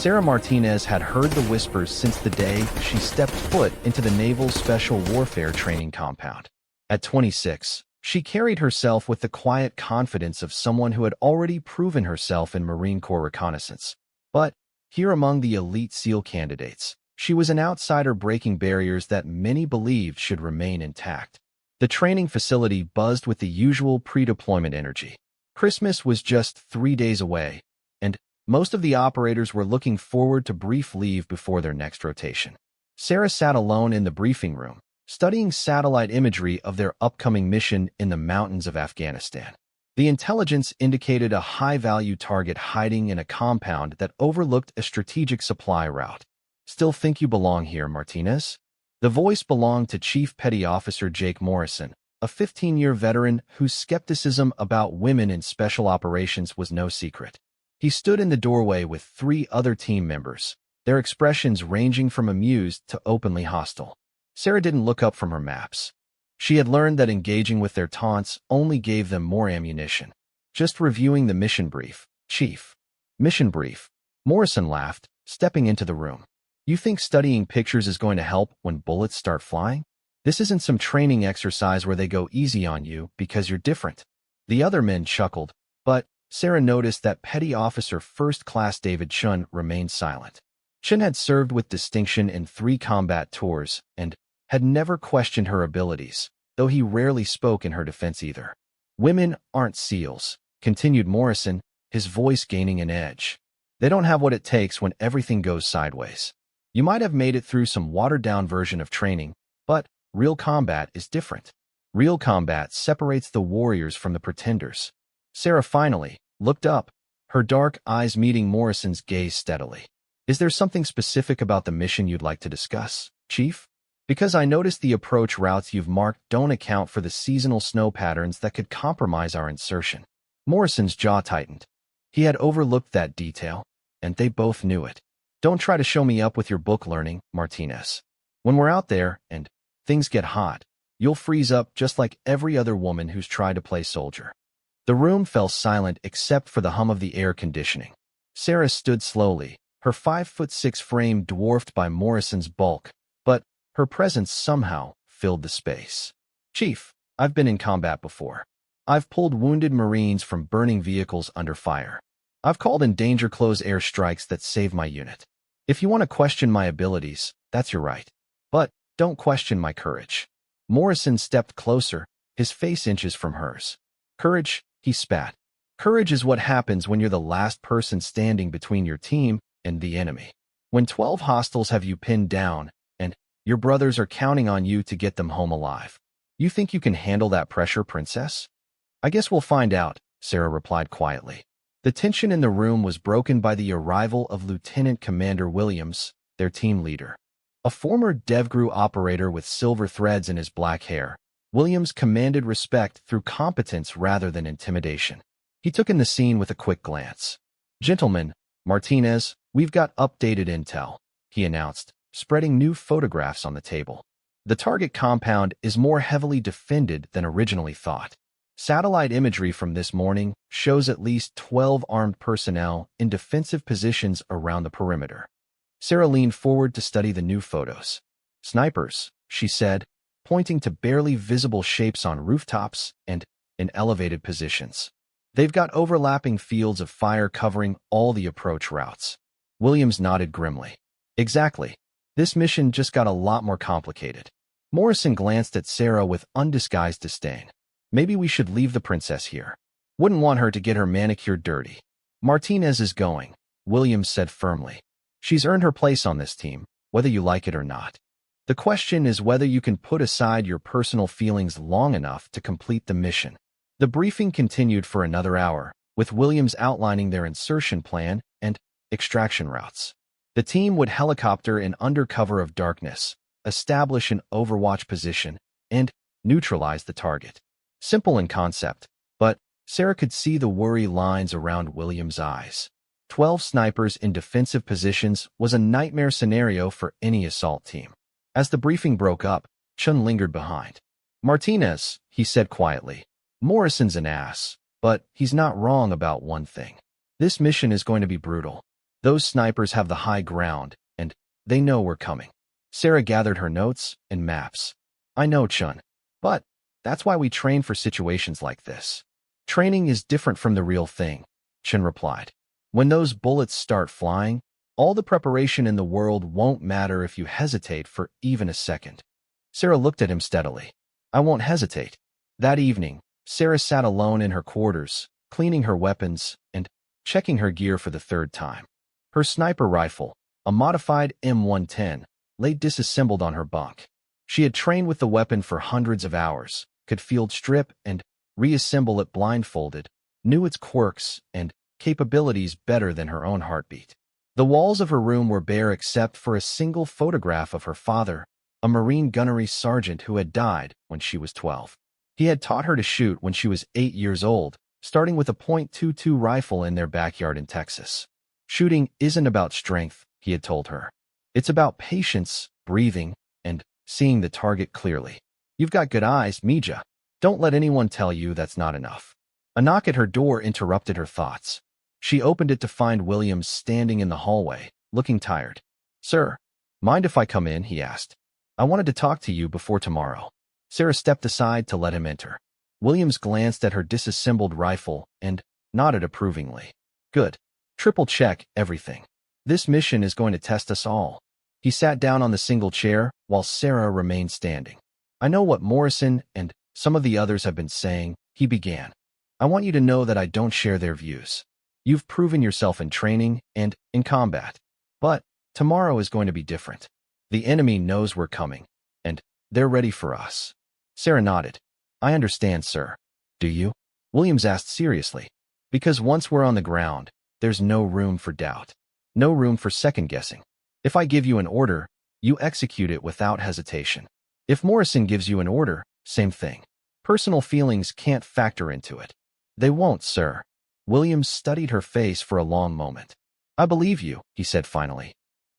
Sarah Martinez had heard the whispers since the day she stepped foot into the Naval Special Warfare Training Compound. At 26, she carried herself with the quiet confidence of someone who had already proven herself in Marine Corps reconnaissance. But here among the elite SEAL candidates, she was an outsider breaking barriers that many believed should remain intact. The training facility buzzed with the usual pre-deployment energy. Christmas was just 3 days away, and most of the operators were looking forward to brief leave before their next rotation. Sarah sat alone in the briefing room, studying satellite imagery of their upcoming mission in the mountains of Afghanistan. The intelligence indicated a high-value target hiding in a compound that overlooked a strategic supply route. "Still think you belong here, Martinez?" The voice belonged to Chief Petty Officer Jake Morrison, a 15-year veteran whose skepticism about women in special operations was no secret. He stood in the doorway with 3 other team members, their expressions ranging from amused to openly hostile. Sarah didn't look up from her maps. She had learned that engaging with their taunts only gave them more ammunition. "Just reviewing the mission brief, Chief." "Mission brief?" Morrison laughed, stepping into the room. "You think studying pictures is going to help when bullets start flying? This isn't some training exercise where they go easy on you because you're different." The other men chuckled, but Sarah noticed that Petty Officer First Class David Chun remained silent. Chun had served with distinction in 3 combat tours and had never questioned her abilities, though he rarely spoke in her defense either. "Women aren't SEALs," continued Morrison, his voice gaining an edge. "They don't have what it takes when everything goes sideways. You might have made it through some watered-down version of training, but real combat is different. Real combat separates the warriors from the pretenders." Sarah finally looked up, her dark eyes meeting Morrison's gaze steadily. "Is there something specific about the mission you'd like to discuss, Chief? Because I noticed the approach routes you've marked don't account for the seasonal snow patterns that could compromise our insertion." Morrison's jaw tightened. He had overlooked that detail, and they both knew it. "Don't try to show me up with your book learning, Martinez. When we're out there and things get hot, you'll freeze up just like every other woman who's tried to play soldier." The room fell silent except for the hum of the air conditioning. Sarah stood slowly, her 5'6" frame dwarfed by Morrison's bulk, but her presence somehow filled the space. "Chief, I've been in combat before. I've pulled wounded Marines from burning vehicles under fire. I've called in danger close air strikes that saved my unit. If you want to question my abilities, that's your right. But don't question my courage." Morrison stepped closer, his face inches from hers. "Courage?" he spat. "Courage is what happens when you're the last person standing between your team and the enemy. When 12 hostiles have you pinned down, and your brothers are counting on you to get them home alive. You think you can handle that pressure, Princess?" "I guess we'll find out," Sarah replied quietly. The tension in the room was broken by the arrival of Lieutenant Commander Williams, their team leader. A former DevGru operator with silver threads in his black hair, Williams commanded respect through competence rather than intimidation. He took in the scene with a quick glance. "Gentlemen, Martinez, we've got updated intel," he announced, spreading new photographs on the table. "The target compound is more heavily defended than originally thought. Satellite imagery from this morning shows at least 12 armed personnel in defensive positions around the perimeter." Sarah leaned forward to study the new photos. "Snipers," she said, pointing to barely visible shapes on rooftops and in elevated positions. "They've got overlapping fields of fire covering all the approach routes." Williams nodded grimly. "Exactly. This mission just got a lot more complicated." Morrison glanced at Sarah with undisguised disdain. "Maybe we should leave the princess here. Wouldn't want her to get her manicure dirty." "Martinez is going," Williams said firmly. "She's earned her place on this team, whether you like it or not. The question is whether you can put aside your personal feelings long enough to complete the mission." The briefing continued for another hour, with Williams outlining their insertion plan and extraction routes. The team would helicopter in under cover of darkness, establish an overwatch position, and neutralize the target. Simple in concept, but Sarah could see the worry lines around Williams' eyes. 12 snipers in defensive positions was a nightmare scenario for any assault team. As the briefing broke up, Chun lingered behind. "Martinez," he said quietly, "Morrison's an ass, but he's not wrong about one thing. This mission is going to be brutal. Those snipers have the high ground, and they know we're coming. Sarah gathered her notes and maps. I know, Chun. But that's why we train for situations like this. Training is different from the real thing, Chun replied. When those bullets start flying, all the preparation in the world won't matter if you hesitate for even a second. Sarah looked at him steadily. I won't hesitate. That evening, Sarah sat alone in her quarters, cleaning her weapons and checking her gear for the third time. Her sniper rifle, a modified M110, lay disassembled on her bunk. She had trained with the weapon for hundreds of hours, could field strip and reassemble it blindfolded, knew its quirks and capabilities better than her own heartbeat. The walls of her room were bare except for a single photograph of her father, a Marine gunnery sergeant who had died when she was 12. He had taught her to shoot when she was 8 years old, starting with a .22 rifle in their backyard in Texas. Shooting isn't about strength, he had told her. It's about patience, breathing, and seeing the target clearly. You've got good eyes, Mija. Don't let anyone tell you that's not enough. A knock at her door interrupted her thoughts. She opened it to find Williams standing in the hallway, looking tired. Sir, mind if I come in? He asked. I wanted to talk to you before tomorrow. Sarah stepped aside to let him enter. Williams glanced at her disassembled rifle and nodded approvingly. Good. Triple check everything. This mission is going to test us all. He sat down on the single chair while Sarah remained standing. I know what Morrison and some of the others have been saying, he began. I want you to know that I don't share their views. You've proven yourself in training and in combat. But tomorrow is going to be different. The enemy knows we're coming, and they're ready for us. Sarah nodded. I understand, sir. Do you? Williams asked seriously. Because once we're on the ground, there's no room for doubt. No room for second-guessing. If I give you an order, you execute it without hesitation. If Morrison gives you an order, same thing. Personal feelings can't factor into it. They won't, sir. Williams studied her face for a long moment. I believe you, he said finally.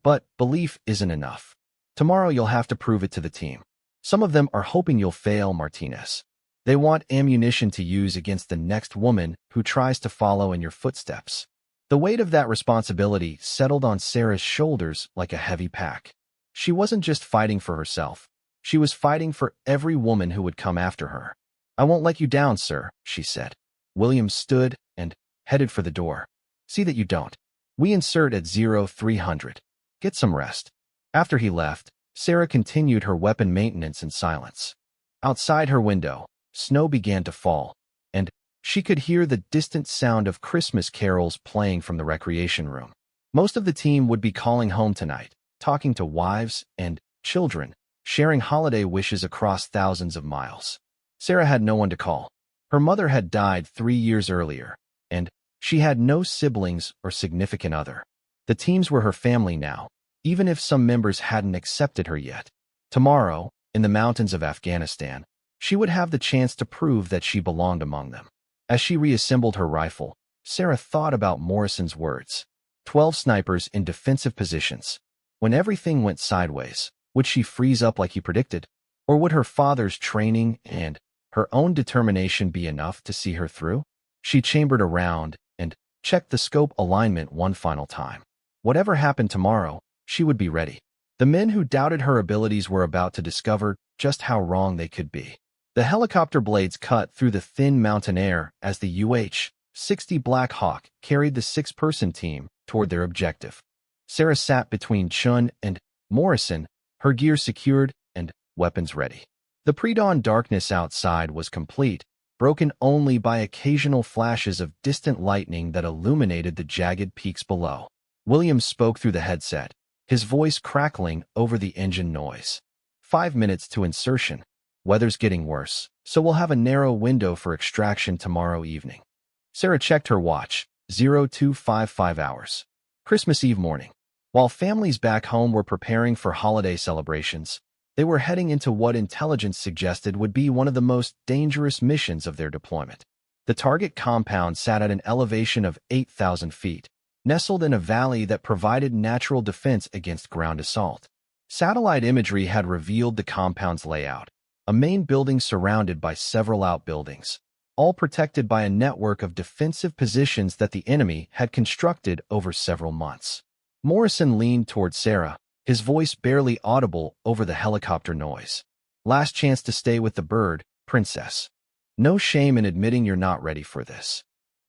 But belief isn't enough. Tomorrow you'll have to prove it to the team. Some of them are hoping you'll fail, Martinez. They want ammunition to use against the next woman who tries to follow in your footsteps. The weight of that responsibility settled on Sarah's shoulders like a heavy pack. She wasn't just fighting for herself. She was fighting for every woman who would come after her. I won't let you down, sir, she said. Williams stood and headed for the door. See that you don't. We insert at 0300. Get some rest. After he left, Sarah continued her weapon maintenance in silence. Outside her window, snow began to fall, and she could hear the distant sound of Christmas carols playing from the recreation room. Most of the team would be calling home tonight, talking to wives and children, sharing holiday wishes across thousands of miles. Sarah had no one to call. Her mother had died 3 years earlier, and she had no siblings or significant other. The teams were her family now, even if some members hadn't accepted her yet. Tomorrow, in the mountains of Afghanistan, she would have the chance to prove that she belonged among them. As she reassembled her rifle, Sarah thought about Morrison's words. 12 snipers in defensive positions. When everything went sideways, would she freeze up like he predicted? Or would her father's training and her own determination be enough to see her through? She chambered around and checked the scope alignment one final time. Whatever happened tomorrow, she would be ready. The men who doubted her abilities were about to discover just how wrong they could be. The helicopter blades cut through the thin mountain air as the UH-60 Black Hawk carried the 6-person team toward their objective. Sarah sat between Chun and Morrison, her gear secured and weapons ready. The pre-dawn darkness outside was complete, broken only by occasional flashes of distant lightning that illuminated the jagged peaks below. Williams spoke through the headset, his voice crackling over the engine noise. 5 minutes to insertion. Weather's getting worse, so we'll have a narrow window for extraction tomorrow evening. Sarah checked her watch, 0255 hours. Christmas Eve morning. While families back home were preparing for holiday celebrations, they were heading into what intelligence suggested would be one of the most dangerous missions of their deployment. The target compound sat at an elevation of 8,000 feet, nestled in a valley that provided natural defense against ground assault. Satellite imagery had revealed the compound's layout. A main building surrounded by several outbuildings, all protected by a network of defensive positions that the enemy had constructed over several months. Morrison leaned toward Sarah, his voice barely audible over the helicopter noise. "Last chance to stay with the bird, princess. No shame in admitting you're not ready for this."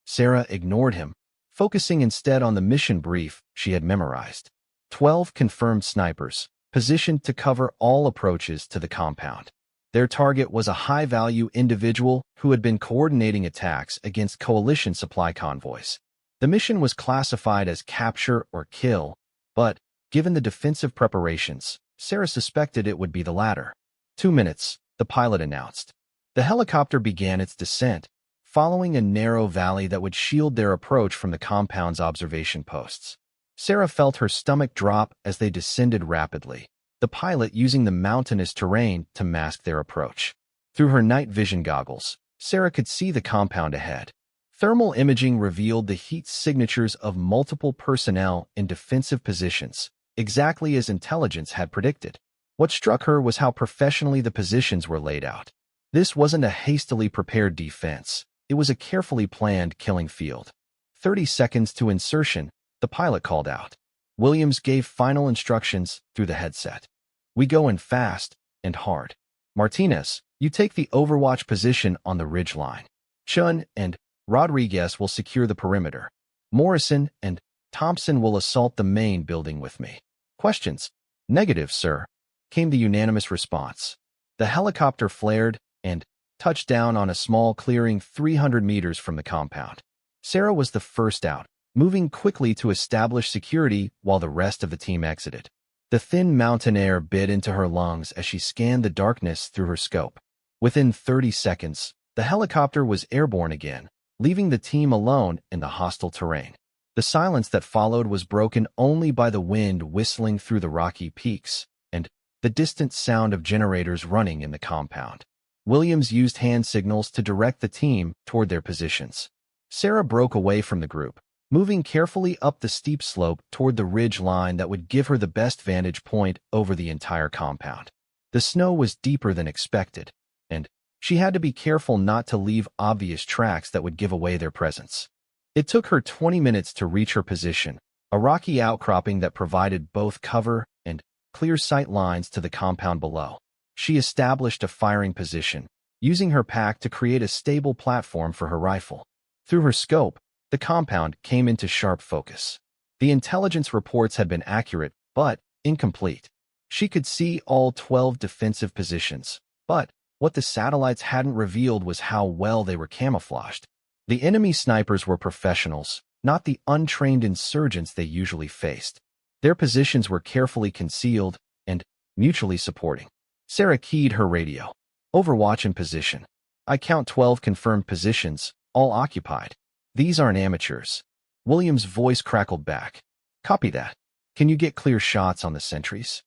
Sarah ignored him, focusing instead on the mission brief she had memorized. 12 confirmed snipers, positioned to cover all approaches to the compound. Their target was a high-value individual who had been coordinating attacks against coalition supply convoys. The mission was classified as capture or kill, but, given the defensive preparations, Sarah suspected it would be the latter. 2 minutes, the pilot announced. The helicopter began its descent, following a narrow valley that would shield their approach from the compound's observation posts. Sarah felt her stomach drop as they descended rapidly, the pilot using the mountainous terrain to mask their approach. Through her night vision goggles, Sarah could see the compound ahead. Thermal imaging revealed the heat signatures of multiple personnel in defensive positions, exactly as intelligence had predicted. What struck her was how professionally the positions were laid out. This wasn't a hastily prepared defense. It was a carefully planned killing field. 30 seconds to insertion, the pilot called out. Williams gave final instructions through the headset. "We go in fast and hard. Martinez, you take the overwatch position on the ridge line. Chun and Rodriguez will secure the perimeter. Morrison and Thompson will assault the main building with me." Questions? "Negative, sir," came the unanimous response. The helicopter flared and touched down on a small clearing 300 meters from the compound. Sarah was the first out, moving quickly to establish security while the rest of the team exited. The thin mountain air bit into her lungs as she scanned the darkness through her scope. Within 30 seconds, the helicopter was airborne again, leaving the team alone in the hostile terrain. The silence that followed was broken only by the wind whistling through the rocky peaks and the distant sound of generators running in the compound. Williams used hand signals to direct the team toward their positions. Sarah broke away from the group, moving carefully up the steep slope toward the ridge line that would give her the best vantage point over the entire compound. The snow was deeper than expected, and she had to be careful not to leave obvious tracks that would give away their presence. It took her 20 minutes to reach her position, a rocky outcropping that provided both cover and clear sight lines to the compound below. She established a firing position, using her pack to create a stable platform for her rifle. Through her scope, the compound came into sharp focus. The intelligence reports had been accurate, but incomplete. She could see all 12 defensive positions, but what the satellites hadn't revealed was how well they were camouflaged. The enemy snipers were professionals, not the untrained insurgents they usually faced. Their positions were carefully concealed and mutually supporting. Sarah keyed her radio. "Overwatch in position. I count 12 confirmed positions, all occupied. These aren't amateurs." Williams' voice crackled back. "Copy that. Can you get clear shots on the sentries?"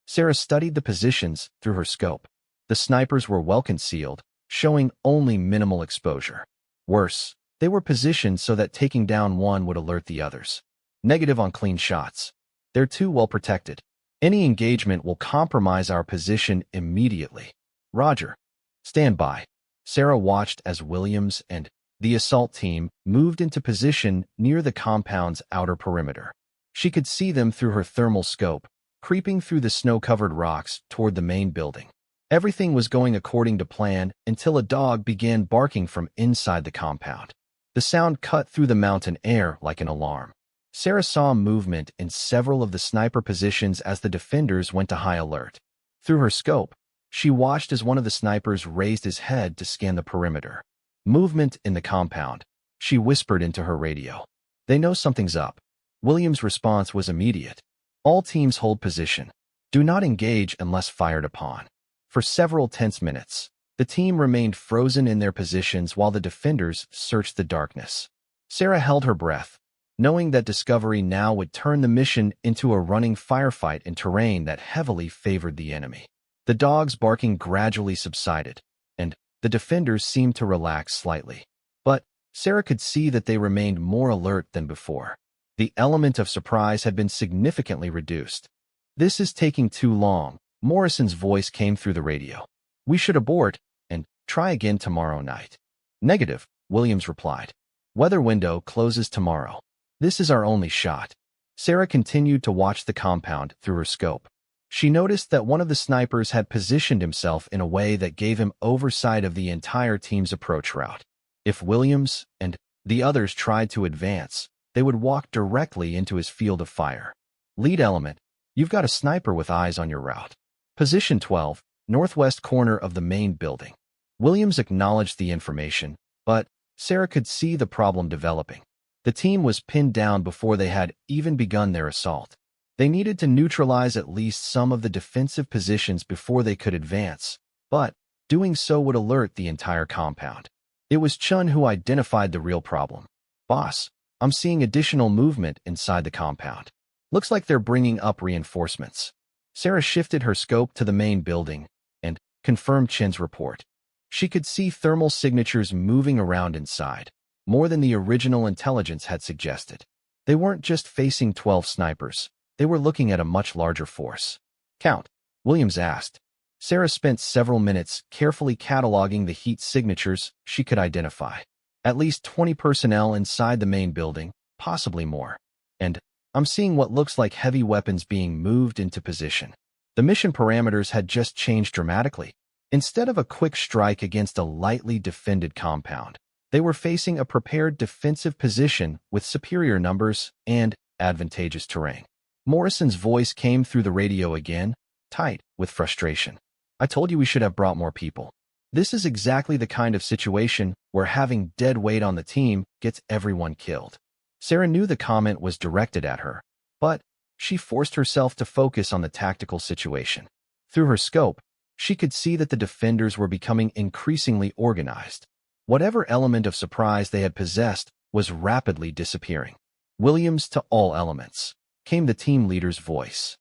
Sarah studied the positions through her scope. The snipers were well concealed, showing only minimal exposure. Worse, they were positioned so that taking down one would alert the others. "Negative on clean shots. They're too well protected. Any engagement will compromise our position immediately." "Roger. Stand by." Sarah watched as Williams and the assault team moved into position near the compound's outer perimeter. She could see them through her thermal scope, creeping through the snow-covered rocks toward the main building. Everything was going according to plan until a dog began barking from inside the compound. The sound cut through the mountain air like an alarm. Sarah saw movement in several of the sniper positions as the defenders went to high alert. Through her scope, she watched as one of the snipers raised his head to scan the perimeter. "Movement in the compound," she whispered into her radio. "They know something's up." Williams' response was immediate. "All teams hold position. Do not engage unless fired upon." For several tense minutes, the team remained frozen in their positions while the defenders searched the darkness. Sarah held her breath, knowing that discovery now would turn the mission into a running firefight in terrain that heavily favored the enemy. The dogs' barking gradually subsided, and the defenders seemed to relax slightly. But Sarah could see that they remained more alert than before. The element of surprise had been significantly reduced. "This is taking too long," Morrison's voice came through the radio. "We should abort and try again tomorrow night." Negative, Williams replied. Weather window closes tomorrow. This is our only shot. Sarah continued to watch the compound through her scope. She noticed that one of the snipers had positioned himself in a way that gave him oversight of the entire team's approach route. If Williams and the others tried to advance, they would walk directly into his field of fire. Lead element, you've got a sniper with eyes on your route. Position 12, northwest corner of the main building. Williams acknowledged the information, but Sarah could see the problem developing. The team was pinned down before they had even begun their assault. They needed to neutralize at least some of the defensive positions before they could advance, but doing so would alert the entire compound. It was Chun who identified the real problem. Boss, I'm seeing additional movement inside the compound. Looks like they're bringing up reinforcements. Sarah shifted her scope to the main building and confirmed Chin's report. She could see thermal signatures moving around inside, more than the original intelligence had suggested. They weren't just facing 12 snipers. They were looking at a much larger force. Count, Williams asked. Sarah spent several minutes carefully cataloging the heat signatures she could identify. At least 20 personnel inside the main building, possibly more. And I'm seeing what looks like heavy weapons being moved into position. The mission parameters had just changed dramatically. Instead of a quick strike against a lightly defended compound, they were facing a prepared defensive position with superior numbers and advantageous terrain. Morrison's voice came through the radio again, tight with frustration. I told you we should have brought more people. This is exactly the kind of situation where having dead weight on the team gets everyone killed. Sarah knew the comment was directed at her, but she forced herself to focus on the tactical situation. Through her scope, she could see that the defenders were becoming increasingly organized. Whatever element of surprise they had possessed was rapidly disappearing. Williams to all elements, came the team leader's voice.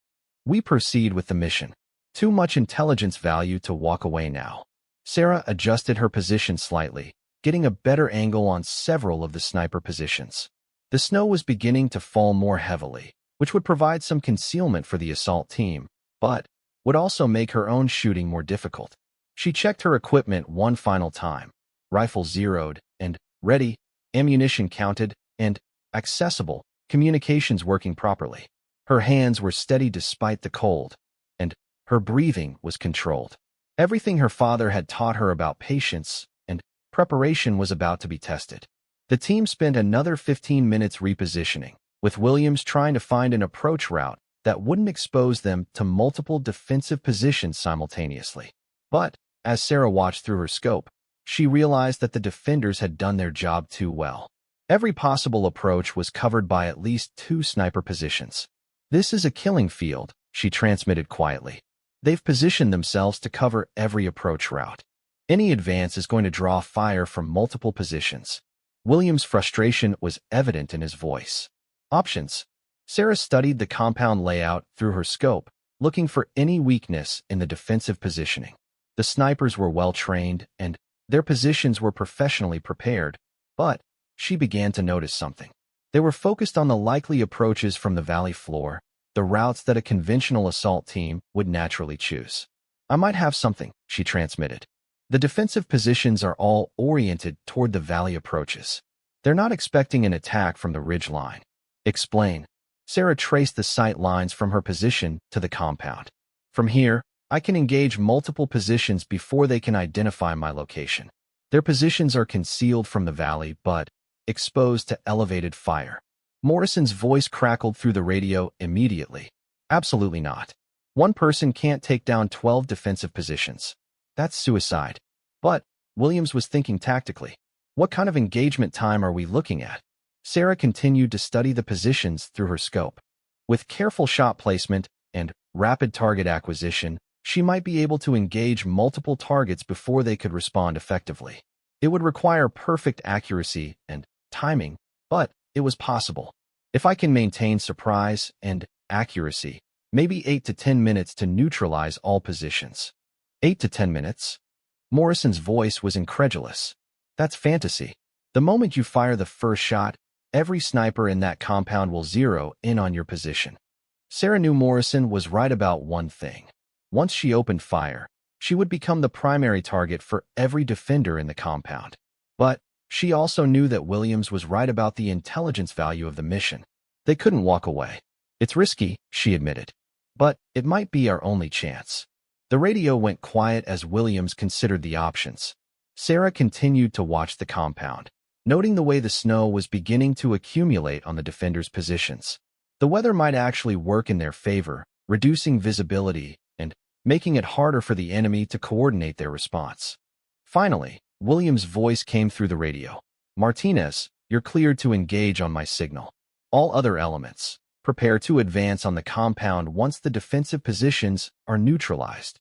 We proceed with the mission. Too much intelligence value to walk away now. Sarah adjusted her position slightly, getting a better angle on several of the sniper positions. The snow was beginning to fall more heavily, which would provide some concealment for the assault team, but would also make her own shooting more difficult. She checked her equipment one final time. Rifle zeroed and ready, ammunition counted, and accessible, communications working properly. Her hands were steady despite the cold, and her breathing was controlled. Everything her father had taught her about patience and preparation was about to be tested. The team spent another 15 minutes repositioning, with Williams trying to find an approach route that wouldn't expose them to multiple defensive positions simultaneously. But, as Sarah watched through her scope, she realized that the defenders had done their job too well. Every possible approach was covered by at least 2 sniper positions. This is a killing field, she transmitted quietly. They've positioned themselves to cover every approach route. Any advance is going to draw fire from multiple positions. Williams' frustration was evident in his voice. Options. Sarah studied the compound layout through her scope, looking for any weakness in the defensive positioning. The snipers were well-trained, and their positions were professionally prepared, but she began to notice something. They were focused on the likely approaches from the valley floor, the routes that a conventional assault team would naturally choose. I might have something, she transmitted. The defensive positions are all oriented toward the valley approaches. They're not expecting an attack from the ridge line. Explain. Sarah traced the sight lines from her position to the compound. From here, I can engage multiple positions before they can identify my location. Their positions are concealed from the valley, but exposed to elevated fire. Morrison's voice crackled through the radio immediately. Absolutely not. One person can't take down 12 defensive positions. That's suicide. But Williams was thinking tactically. What kind of engagement time are we looking at? Sarah continued to study the positions through her scope. With careful shot placement and rapid target acquisition, she might be able to engage multiple targets before they could respond effectively. It would require perfect accuracy and timing, but it was possible. If I can maintain surprise and accuracy, maybe 8 to 10 minutes to neutralize all positions. 8 to 10 minutes? Morrison's voice was incredulous. That's fantasy. The moment you fire the first shot, every sniper in that compound will zero in on your position. Sarah knew Morrison was right about one thing. Once she opened fire, she would become the primary target for every defender in the compound. But she also knew that Williams was right about the intelligence value of the mission. They couldn't walk away. It's risky, she admitted. But it might be our only chance. The radio went quiet as Williams considered the options. Sarah continued to watch the compound, noting the way the snow was beginning to accumulate on the defenders' positions. The weather might actually work in their favor, reducing visibility and making it harder for the enemy to coordinate their response. Finally, Williams' voice came through the radio. "Martinez, you're cleared to engage on my signal. All other elements, prepare to advance on the compound once the defensive positions are neutralized."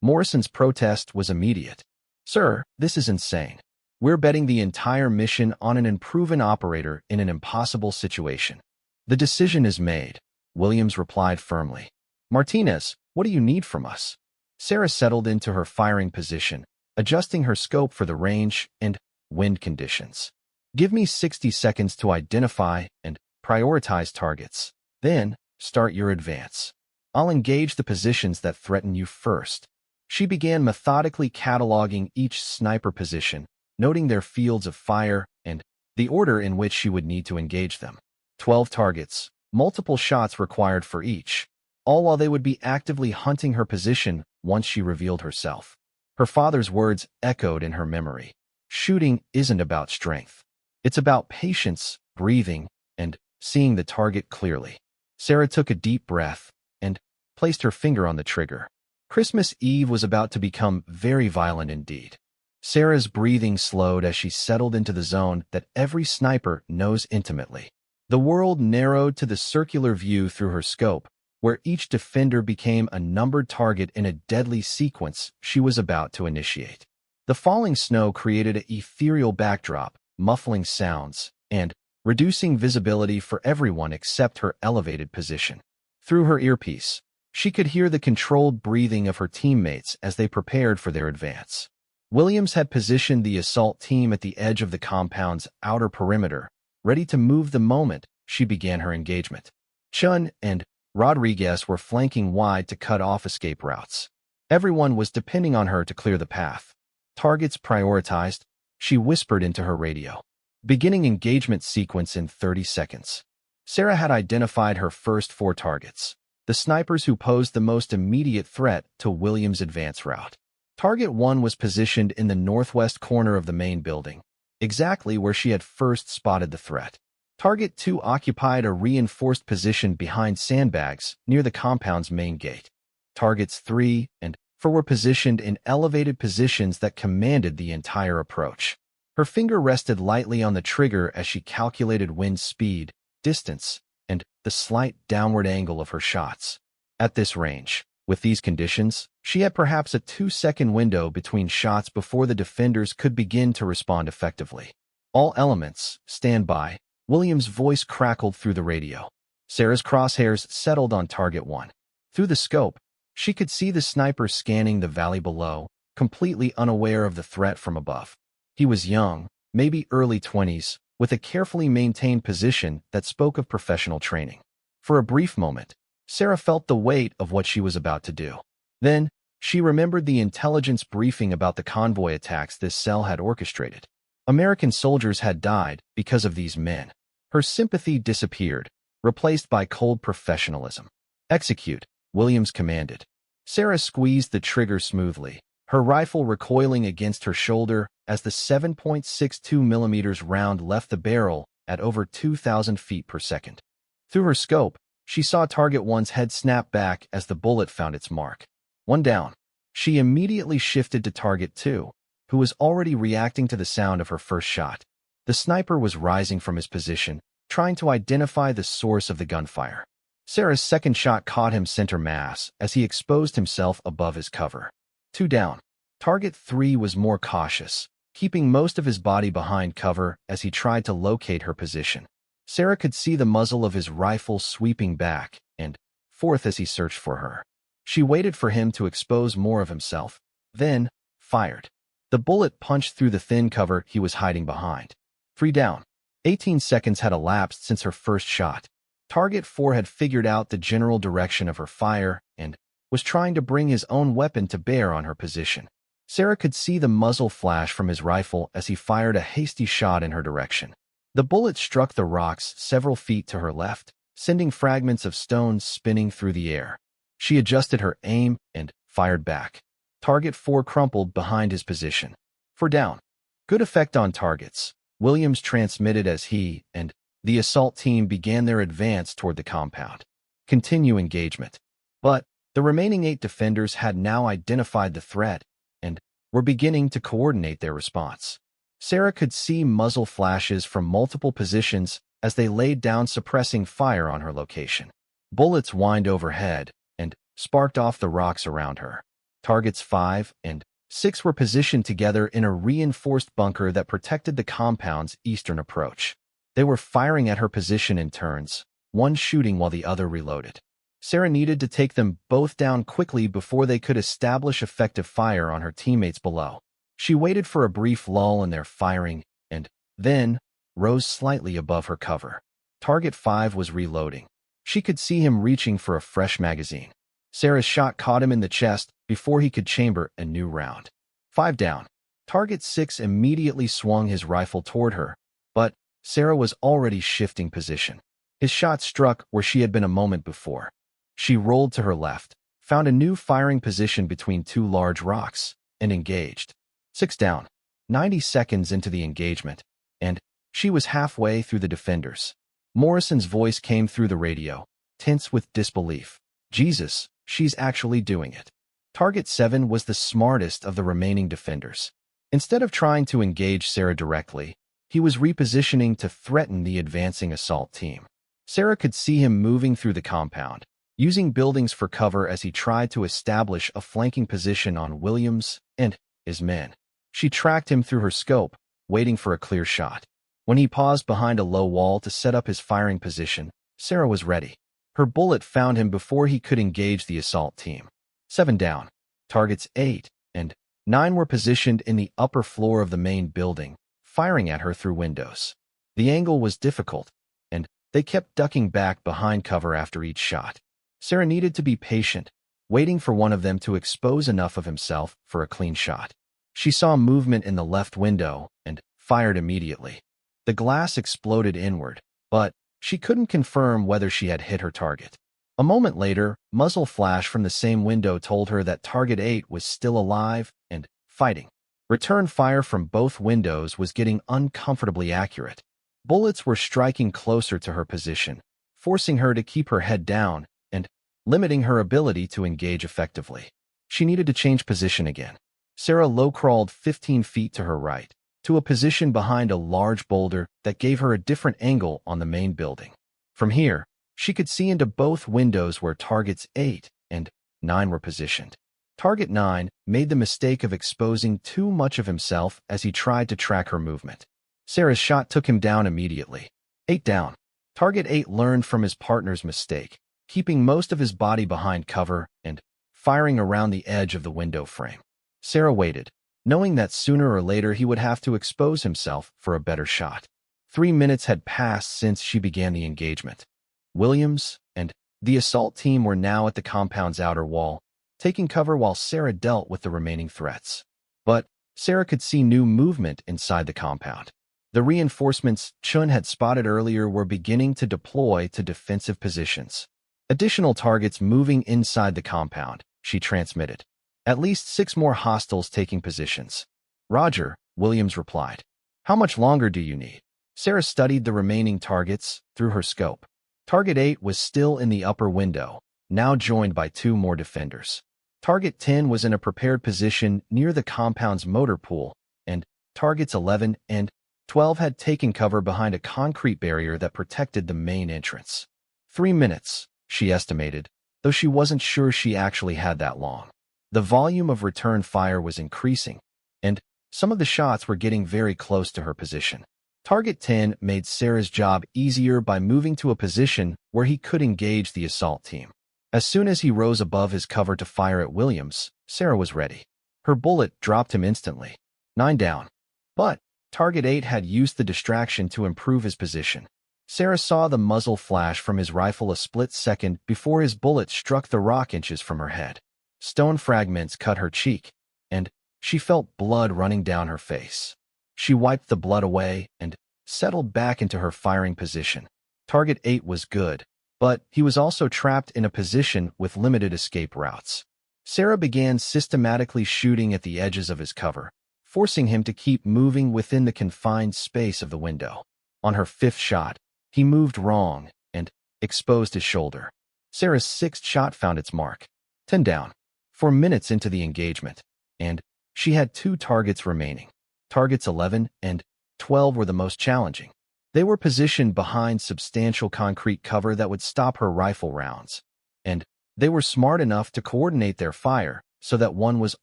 Morrison's protest was immediate. "Sir, this is insane. We're betting the entire mission on an unproven operator in an impossible situation." "The decision is made," Williams replied firmly. "Martinez, what do you need from us?" Sarah settled into her firing position, adjusting her scope for the range and wind conditions. "Give me 60 seconds to identify and prioritize targets. Then, start your advance. I'll engage the positions that threaten you first." She began methodically cataloging each sniper position, noting their fields of fire and the order in which she would need to engage them. 12 targets, multiple shots required for each, all while they would be actively hunting her position once she revealed herself. Her father's words echoed in her memory. Shooting isn't about strength. It's about patience, breathing, and seeing the target clearly. Sarah took a deep breath and placed her finger on the trigger. Christmas Eve was about to become very violent indeed. Sarah's breathing slowed as she settled into the zone that every sniper knows intimately. The world narrowed to the circular view through her scope, where each defender became a numbered target in a deadly sequence she was about to initiate. The falling snow created an ethereal backdrop, muffling sounds, and reducing visibility for everyone except her elevated position. Through her earpiece, she could hear the controlled breathing of her teammates as they prepared for their advance. Williams had positioned the assault team at the edge of the compound's outer perimeter, ready to move the moment she began her engagement. Chun and Rodriguez were flanking wide to cut off escape routes. Everyone was depending on her to clear the path. "Targets prioritized," she whispered into her radio. "Beginning engagement sequence in 30 seconds." Sarah had identified her first 4 targets, the snipers who posed the most immediate threat to Williams' advance route. Target 1 was positioned in the northwest corner of the main building, exactly where she had first spotted the threat. Target 2 occupied a reinforced position behind sandbags near the compound's main gate. Targets 3 and 4 were positioned in elevated positions that commanded the entire approach. Her finger rested lightly on the trigger as she calculated wind speed, distance, and the slight downward angle of her shots. At this range, with these conditions, she had perhaps a 2-second window between shots before the defenders could begin to respond effectively. "All elements, stand by," Williams' voice crackled through the radio. Sarah's crosshairs settled on target 1. Through the scope, she could see the sniper scanning the valley below, completely unaware of the threat from above. He was young, maybe early 20s, with a carefully maintained position that spoke of professional training. For a brief moment, Sarah felt the weight of what she was about to do. Then, she remembered the intelligence briefing about the convoy attacks this cell had orchestrated. American soldiers had died because of these men. Her sympathy disappeared, replaced by cold professionalism. "Execute," Williams commanded. Sarah squeezed the trigger smoothly, her rifle recoiling against her shoulder as the 7.62mm round left the barrel at over 2,000 feet per second. Through her scope, she saw target 1's head snap back as the bullet found its mark. 1 down. She immediately shifted to target 2, who was already reacting to the sound of her first shot. The sniper was rising from his position, trying to identify the source of the gunfire. Sarah's second shot caught him center mass as he exposed himself above his cover. 2 down. Target 3 was more cautious, keeping most of his body behind cover as he tried to locate her position. Sarah could see the muzzle of his rifle sweeping back and forth as he searched for her. She waited for him to expose more of himself, then fired. The bullet punched through the thin cover he was hiding behind. 3 down. 18 seconds had elapsed since her first shot. Target 4 had figured out the general direction of her fire and was trying to bring his own weapon to bear on her position. Sarah could see the muzzle flash from his rifle as he fired a hasty shot in her direction. The bullet struck the rocks several feet to her left, sending fragments of stone spinning through the air. She adjusted her aim and fired back. Target 4 crumpled behind his position. For down. Good effect on targets, Williams transmitted as he and the assault team began their advance toward the compound. Continue engagement. But the remaining 8 defenders had now identified the threat and were beginning to coordinate their response. Sarah could see muzzle flashes from multiple positions as they laid down suppressing fire on her location. Bullets whined overhead and sparked off the rocks around her. Targets 5 and 6 were positioned together in a reinforced bunker that protected the compound's eastern approach. They were firing at her position in turns, one shooting while the other reloaded. Sarah needed to take them both down quickly before they could establish effective fire on her teammates below. She waited for a brief lull in their firing and then rose slightly above her cover. Target 5 was reloading. She could see him reaching for a fresh magazine. Sarah's shot caught him in the chest before he could chamber a new round. 5 down. Target 6 immediately swung his rifle toward her, but Sarah was already shifting position. His shot struck where she had been a moment before. She rolled to her left, found a new firing position between 2 large rocks, and engaged. 6 down. 90 seconds into the engagement, and she was halfway through the defenders. Morrison's voice came through the radio, tense with disbelief. Jesus, she's actually doing it. Target 7 was the smartest of the remaining defenders. Instead of trying to engage Sarah directly, he was repositioning to threaten the advancing assault team. Sarah could see him moving through the compound, using buildings for cover as he tried to establish a flanking position on Williams and his men. She tracked him through her scope, waiting for a clear shot. When he paused behind a low wall to set up his firing position, Sarah was ready. Her bullet found him before he could engage the assault team. 7 down. Targets 8 and 9 were positioned in the upper floor of the main building, firing at her through windows. The angle was difficult, and they kept ducking back behind cover after each shot. Sarah needed to be patient, waiting for one of them to expose enough of himself for a clean shot. She saw movement in the left window and fired immediately. The glass exploded inward, but she couldn't confirm whether she had hit her target. A moment later, muzzle flash from the same window told her that Target 8 was still alive and fighting. Return fire from both windows was getting uncomfortably accurate. Bullets were striking closer to her position, forcing her to keep her head down and limiting her ability to engage effectively. She needed to change position again. Sarah low-crawled 15 feet to her right, to a position behind a large boulder that gave her a different angle on the main building. From here, she could see into both windows where targets 8 and 9 were positioned. Target 9 made the mistake of exposing too much of himself as he tried to track her movement. Sarah's shot took him down immediately. 8 down. Target 8 learned from his partner's mistake, keeping most of his body behind cover and firing around the edge of the window frame. Sarah waited, knowing that sooner or later he would have to expose himself for a better shot. 3 minutes had passed since she began the engagement. Williams and the assault team were now at the compound's outer wall, taking cover while Sarah dealt with the remaining threats. But Sarah could see new movement inside the compound. The reinforcements Chun had spotted earlier were beginning to deploy to defensive positions. Additional targets moving inside the compound, she transmitted. At least 6 more hostiles taking positions. Roger, Williams replied. How much longer do you need? Sarah studied the remaining targets through her scope. Target 8 was still in the upper window, now joined by 2 more defenders. Target 10 was in a prepared position near the compound's motor pool, and targets 11 and 12 had taken cover behind a concrete barrier that protected the main entrance. 3 minutes, she estimated, though she wasn't sure she actually had that long. The volume of return fire was increasing, and some of the shots were getting very close to her position. Target 10 made Sarah's job easier by moving to a position where he could engage the assault team. As soon as he rose above his cover to fire at Williams, Sarah was ready. Her bullet dropped him instantly. 9 down. But Target 8 had used the distraction to improve his position. Sarah saw the muzzle flash from his rifle a split second before his bullet struck the rock inches from her head. Stone fragments cut her cheek, and She felt blood running down her face. She wiped the blood away and settled back into her firing position. Target 8 was good, but he was also trapped in a position with limited escape routes. Sarah began systematically shooting at the edges of his cover, forcing him to keep moving within the confined space of the window. On her 5th shot, he moved wrong and exposed his shoulder. Sarah's 6th shot found its mark. 10 down. 4 minutes into the engagement, and she had 2 targets remaining. Targets 11 and 12 were the most challenging. They were positioned behind substantial concrete cover that would stop her rifle rounds, and they were smart enough to coordinate their fire so that one was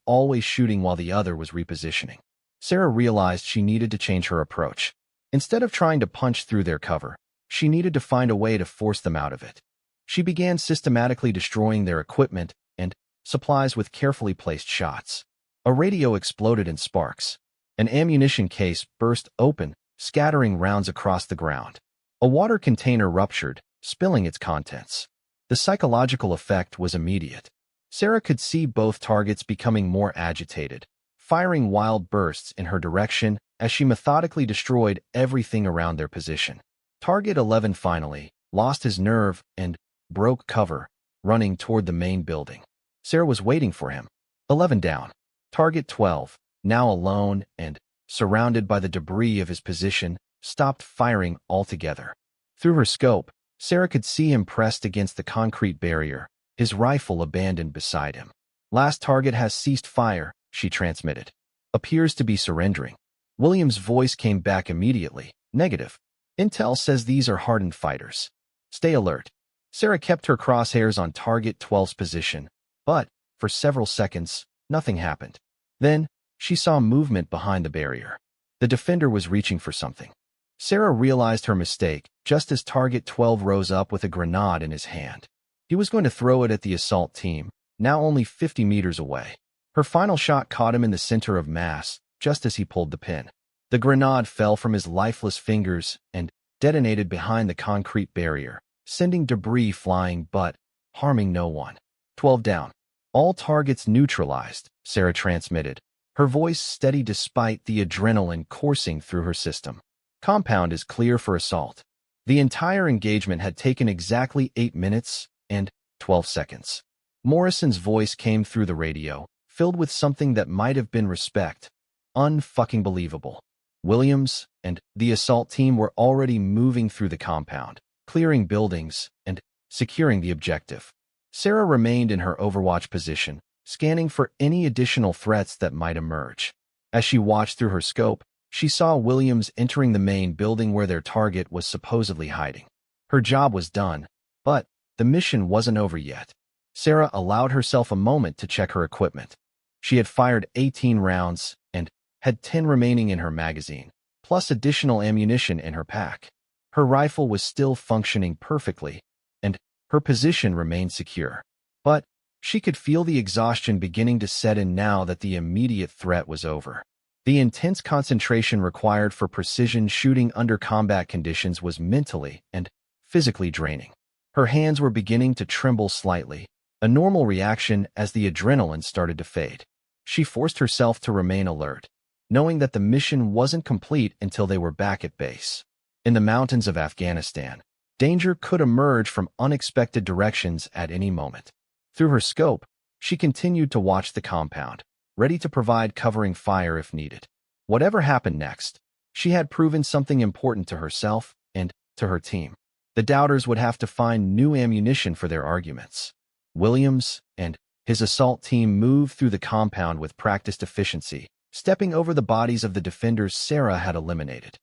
always shooting while the other was repositioning. Sarah realized she needed to change her approach. Instead of trying to punch through their cover, she needed to find a way to force them out of it. She began systematically destroying their equipment and supplies with carefully placed shots. A radio exploded in sparks. An ammunition case burst open, scattering rounds across the ground. A water container ruptured, spilling its contents. The psychological effect was immediate. Sarah could see both targets becoming more agitated, firing wild bursts in her direction as she methodically destroyed everything around their position. Target 11 finally lost his nerve and broke cover, running toward the main building. Sarah was waiting for him. 11 down. Target 12, now alone and surrounded by the debris of his position, stopped firing altogether. Through her scope, Sarah could see him pressed against the concrete barrier, his rifle abandoned beside him. Last target has ceased fire, she transmitted. Appears to be surrendering. William's voice came back immediately. Negative. Intel says these are hardened fighters. Stay alert. Sarah kept her crosshairs on Target 12's position, but, for several seconds, nothing happened. Then, she saw movement behind the barrier. The defender was reaching for something. Sarah realized her mistake just as Target 12 rose up with a grenade in his hand. He was going to throw it at the assault team, now only 50 meters away. Her final shot caught him in the center of mass, just as he pulled the pin. The grenade fell from his lifeless fingers and detonated behind the concrete barrier, sending debris flying but harming no one. 12 down. All targets neutralized, Sarah transmitted, her voice steady despite the adrenaline coursing through her system. Compound is clear for assault. The entire engagement had taken exactly 8 minutes and 12 seconds. Morrison's voice came through the radio, filled with something that might have been respect. Unfucking believable. Williams and the assault team were already moving through the compound, clearing buildings and securing the objective. Sarah remained in her overwatch position, scanning for any additional threats that might emerge. As she watched through her scope, she saw Williams entering the main building where their target was supposedly hiding. Her job was done, but the mission wasn't over yet. Sarah allowed herself a moment to check her equipment. She had fired 18 rounds and had 10 remaining in her magazine, plus additional ammunition in her pack. Her rifle was still functioning perfectly, and her position remained secure. But she could feel the exhaustion beginning to set in now that the immediate threat was over. The intense concentration required for precision shooting under combat conditions was mentally and physically draining. Her hands were beginning to tremble slightly, a normal reaction as the adrenaline started to fade. She forced herself to remain alert, knowing that the mission wasn't complete until they were back at base. In the mountains of Afghanistan, danger could emerge from unexpected directions at any moment. Through her scope, she continued to watch the compound, ready to provide covering fire if needed. Whatever happened next, she had proven something important to herself and to her team. The doubters would have to find new ammunition for their arguments. Williams and his assault team moved through the compound with practiced efficiency, stepping over the bodies of the defenders Sarah had eliminated.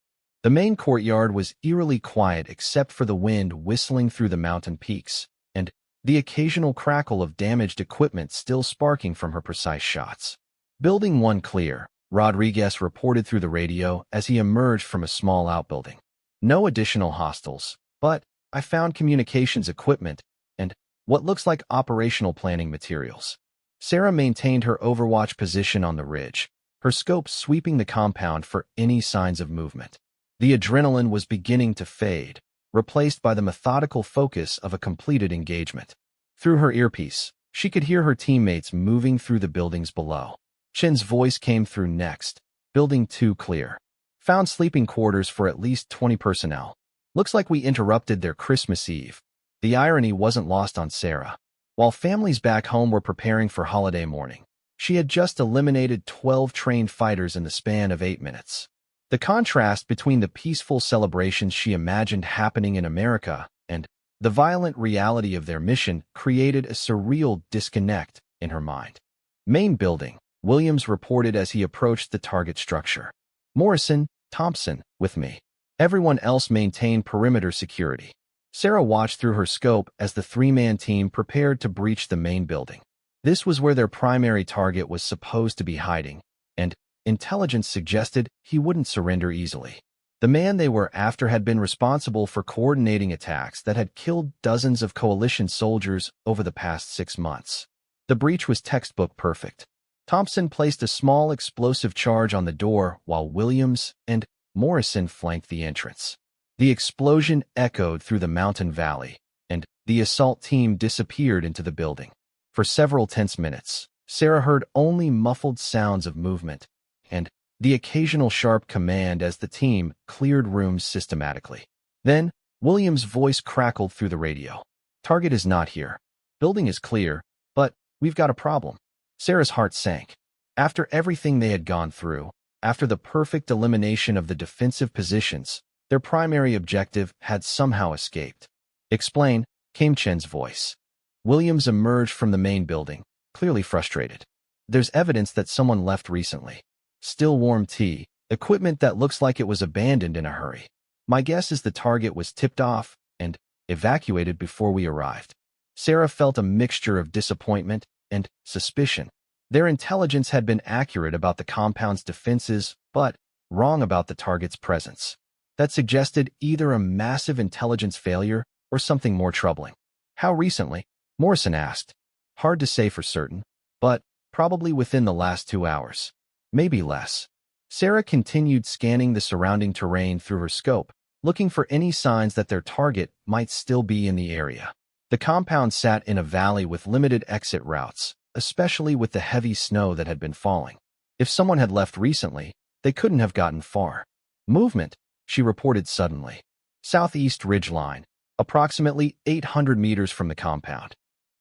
The main courtyard was eerily quiet except for the wind whistling through the mountain peaks, and the occasional crackle of damaged equipment still sparking from her precise shots. Building 1 clear, Rodriguez reported through the radio as he emerged from a small outbuilding. No additional hostiles, but I found communications equipment and what looks like operational planning materials. Sarah maintained her overwatch position on the ridge, her scope sweeping the compound for any signs of movement. The adrenaline was beginning to fade, replaced by the methodical focus of a completed engagement. Through her earpiece, she could hear her teammates moving through the buildings below. Chin's voice came through next. Building 2 clear. Found sleeping quarters for at least 20 personnel. Looks like we interrupted their Christmas Eve. The irony wasn't lost on Sarah. While families back home were preparing for holiday morning, she had just eliminated 12 trained fighters in the span of 8 minutes. The contrast between the peaceful celebrations she imagined happening in America and the violent reality of their mission created a surreal disconnect in her mind. Main building, Williams reported as he approached the target structure. Morrison, Thompson, with me. Everyone else maintained perimeter security. Sarah watched through her scope as the 3-man team prepared to breach the main building. This was where their primary target was supposed to be hiding, and intelligence suggested he wouldn't surrender easily. The man they were after had been responsible for coordinating attacks that had killed dozens of coalition soldiers over the past 6 months. The breach was textbook perfect. Thompson placed a small explosive charge on the door while Williams and Morrison flanked the entrance. The explosion echoed through the mountain valley, and the assault team disappeared into the building. For several tense minutes, Sarah heard only muffled sounds of movement and the occasional sharp command as the team cleared rooms systematically. Then, Williams' voice crackled through the radio. Target is not here. Building is clear, but we've got a problem. Sarah's heart sank. After everything they had gone through, after the perfect elimination of the defensive positions, their primary objective had somehow escaped. Explain, came Chen's voice. Williams emerged from the main building, clearly frustrated. There's evidence that someone left recently. Still warm tea, equipment that looks like it was abandoned in a hurry. My guess is the target was tipped off and evacuated before we arrived. Sarah felt a mixture of disappointment and suspicion. Their intelligence had been accurate about the compound's defenses, but wrong about the target's presence. That suggested either a massive intelligence failure or something more troubling. How recently? Morrison asked. Hard to say for certain, but probably within the last 2 hours. Maybe less. Sarah continued scanning the surrounding terrain through her scope, looking for any signs that their target might still be in the area. The compound sat in a valley with limited exit routes, especially with the heavy snow that had been falling. If someone had left recently, they couldn't have gotten far. Movement, she reported suddenly. Southeast ridge line, approximately 800 meters from the compound.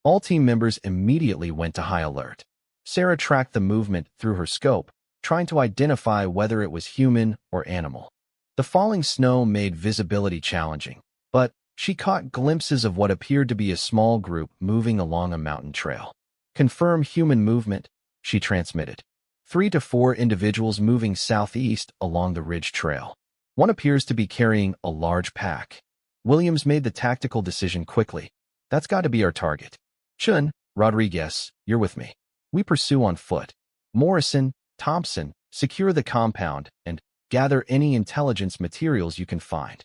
All team members immediately went to high alert. Sarah tracked the movement through her scope, trying to identify whether it was human or animal. The falling snow made visibility challenging, but she caught glimpses of what appeared to be a small group moving along a mountain trail. Confirm human movement, she transmitted. 3 to 4 individuals moving southeast along the ridge trail. One appears to be carrying a large pack. Williams made the tactical decision quickly. That's got to be our target. Chun, Rodriguez, you're with me. We pursue on foot. Morrison, Thompson, secure the compound and gather any intelligence materials you can find.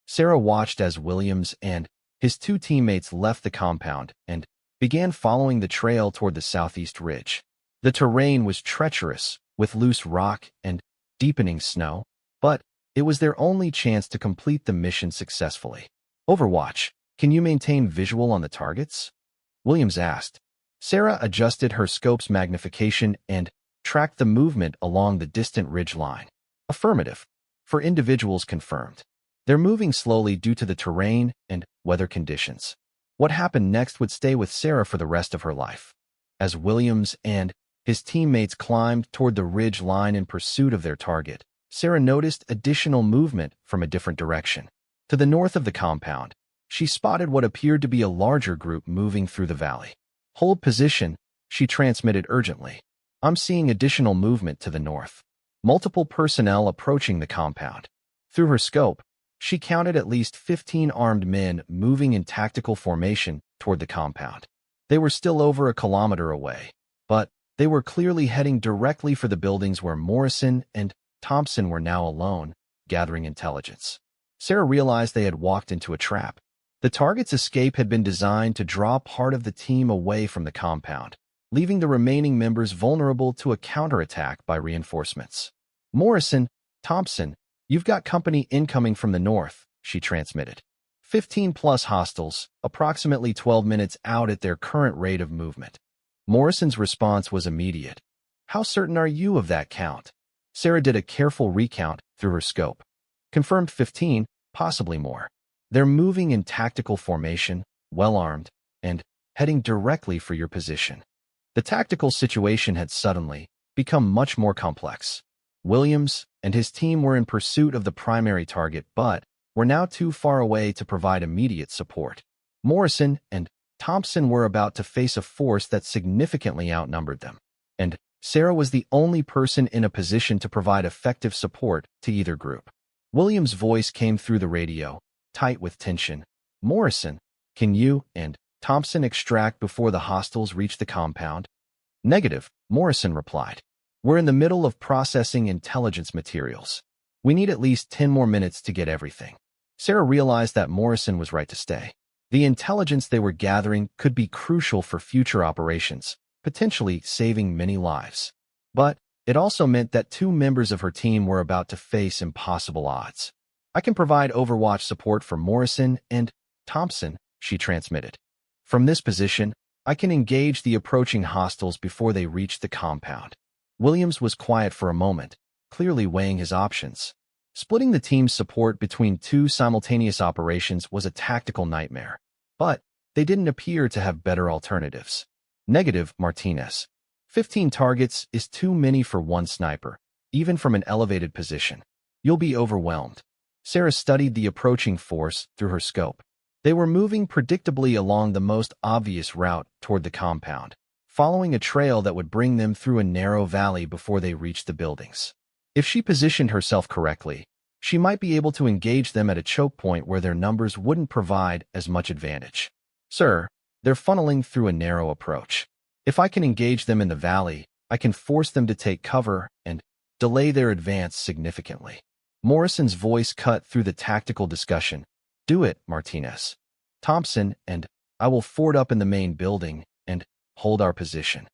Sarah watched as Williams and his 2 teammates left the compound and began following the trail toward the southeast ridge. The terrain was treacherous, with loose rock and deepening snow, but it was their only chance to complete the mission successfully. Overwatch, can you maintain visual on the targets? Williams asked. Sarah adjusted her scope's magnification and tracked the movement along the distant ridge line. Affirmative. For individuals confirmed. They're moving slowly due to the terrain and weather conditions. What happened next would stay with Sarah for the rest of her life. As Williams and his teammates climbed toward the ridge line in pursuit of their target, Sarah noticed additional movement from a different direction. To the north of the compound, she spotted what appeared to be a larger group moving through the valley. Hold position, she transmitted urgently. I'm seeing additional movement to the north. Multiple personnel approaching the compound. Through her scope, she counted at least 15 armed men moving in tactical formation toward the compound. They were still over a kilometer away, but they were clearly heading directly for the buildings where Morrison and Thompson were now alone, gathering intelligence. Sarah realized they had walked into a trap. The target's escape had been designed to draw part of the team away from the compound, leaving the remaining members vulnerable to a counterattack by reinforcements. Morrison, Thompson, you've got company incoming from the north, she transmitted. 15+ hostiles, approximately 12 minutes out at their current rate of movement. Morrison's response was immediate. How certain are you of that count? Sarah did a careful recount through her scope. Confirmed 15, possibly more. They're moving in tactical formation, well-armed, and heading directly for your position. The tactical situation had suddenly become much more complex. Williams and his team were in pursuit of the primary target, but were now too far away to provide immediate support. Morrison and Thompson were about to face a force that significantly outnumbered them, and Sarah was the only person in a position to provide effective support to either group. Williams' voice came through the radio, tight with tension. "Morrison, can you and Thompson extract before the hostiles reach the compound?" "Negative," Morrison replied. "We're in the middle of processing intelligence materials. We need at least 10 more minutes to get everything." Sarah realized that Morrison was right to stay. The intelligence they were gathering could be crucial for future operations, potentially saving many lives. But it also meant that two members of her team were about to face impossible odds. "I can provide overwatch support for Morrison and Thompson," she transmitted. "From this position, I can engage the approaching hostiles before they reach the compound." Williams was quiet for a moment, clearly weighing his options. Splitting the team's support between two simultaneous operations was a tactical nightmare, but they didn't appear to have better alternatives. "Negative, Martinez. 15 targets is too many for one sniper, even from an elevated position. You'll be overwhelmed." Sarah studied the approaching force through her scope. They were moving predictably along the most obvious route toward the compound, following a trail that would bring them through a narrow valley before they reached the buildings. If she positioned herself correctly, she might be able to engage them at a choke point where their numbers wouldn't provide as much advantage. "Sir, they're funneling through a narrow approach. If I can engage them in the valley, I can force them to take cover and delay their advance significantly." Morrison's voice cut through the tactical discussion. "Do it, Martinez. Thompson and I will ford up in the main building and hold our position."